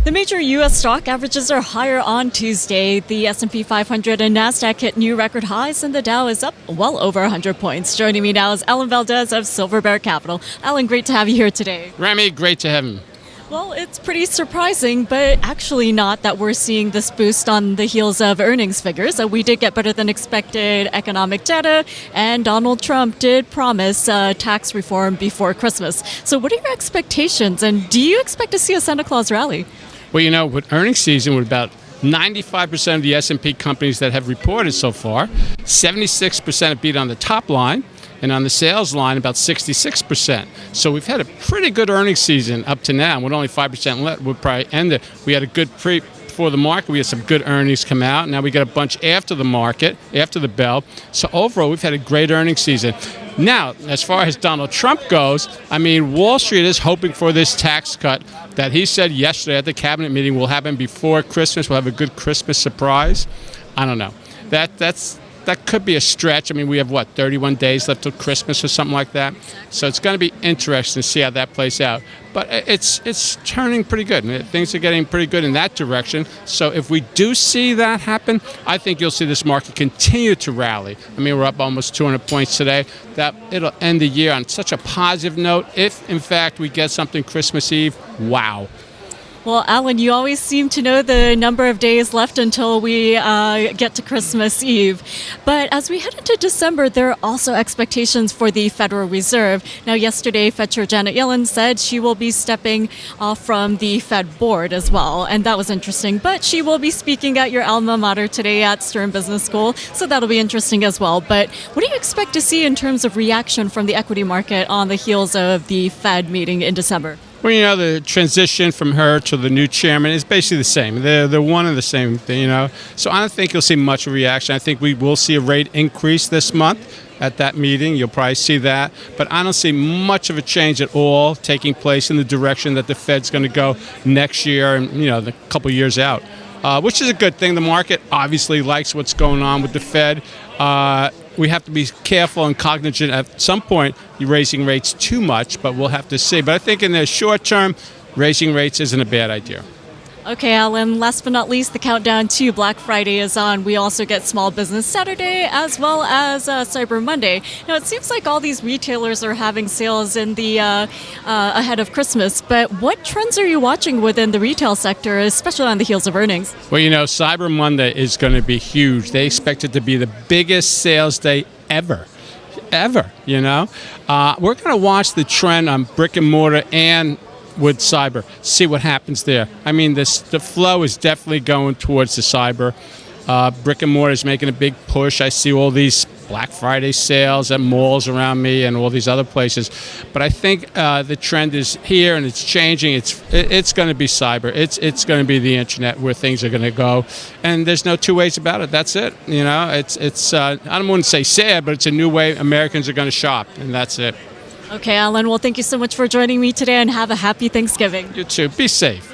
The major U.S. stock averages are higher on Tuesday. The S&P 500 and NASDAQ hit new record highs, and the Dow is up well over 100 points. Joining me now is Alan Valdes of SilverBear Capital. Alan, great to have you here today. Remy, great to have him. Well, it's pretty surprising, but actually not that we're seeing this boost on the heels of earnings figures. We did get better than expected economic data, and Donald Trump did promise tax reform before Christmas. So what are your expectations, and do you expect to see a Santa Claus rally? Well, you know, with earnings season, with about 95% of the S&P companies that have reported so far, 76% have beat on the top line, and on the sales line, about 66%. So we've had a pretty good earnings season up to now. With only 5% left, we'll probably end it. We had a good before the market. We had some good earnings come out. Now we got a bunch after the market, after the bell. So overall, we've had a great earnings season. Now, as far as Donald Trump goes, I mean, Wall Street is hoping for this tax cut that he said yesterday at the cabinet meeting will happen before Christmas. We'll have a good Christmas surprise. I don't know. That could be a stretch. I mean, we have, 31 days left till Christmas or something like that. So it's going to be interesting to see how that plays out. But it's turning pretty good. Things are getting pretty good in that direction. So if we do see that happen, I think you'll see this market continue to rally. I mean, we're up almost 200 points today. That it'll end the year on such a positive note. If, in fact, we get something Christmas Eve, wow. Well, Alan, you always seem to know the number of days left until we get to Christmas Eve. But as we head into December, there are also expectations for the Federal Reserve. Now, yesterday, Fed Chair Janet Yellen said she will be stepping off from the Fed board as well. And that was interesting. But she will be speaking at your alma mater today at Stern Business School. So that'll be interesting as well. But what do you expect to see in terms of reaction from the equity market on the heels of the Fed meeting in December? Well, you know, the transition from her to the new chairman is basically the same. They're one and the same thing, you know. So I don't think you'll see much reaction. I think we will see a rate increase this month at that meeting. You'll probably see that. But I don't see much of a change at all taking place in the direction that the Fed's going to go next year and, you know, the couple years out, which is a good thing. The market obviously likes what's going on with the Fed. We have to be careful and cognizant at some point you're raising rates too much, but we'll have to see. But I think in the short term, raising rates isn't a bad idea. Okay, Alan, last but not least, the countdown to Black Friday is on. We also get Small Business Saturday as well as Cyber Monday. Now, it seems like all these retailers are having sales in the ahead of Christmas, but what trends are you watching within the retail sector, especially on the heels of earnings? Well, you know, Cyber Monday is going to be huge. They expect it to be the biggest sales day ever, you know. We're going to watch the trend on brick and mortar and with cyber, see what happens there. I mean, the flow is definitely going towards the cyber. Brick and mortar is making a big push. I see all these Black Friday sales at malls around me and all these other places. But I think the trend is here and it's changing. It's going to be cyber. It's going to be the internet where things are going to go. And there's no two ways about it. That's it. You know, it's I don't want to say sad, but it's a new way Americans are going to shop, and that's it. Okay, Alan, well, thank you so much for joining me today and have a happy Thanksgiving. You too. Be safe.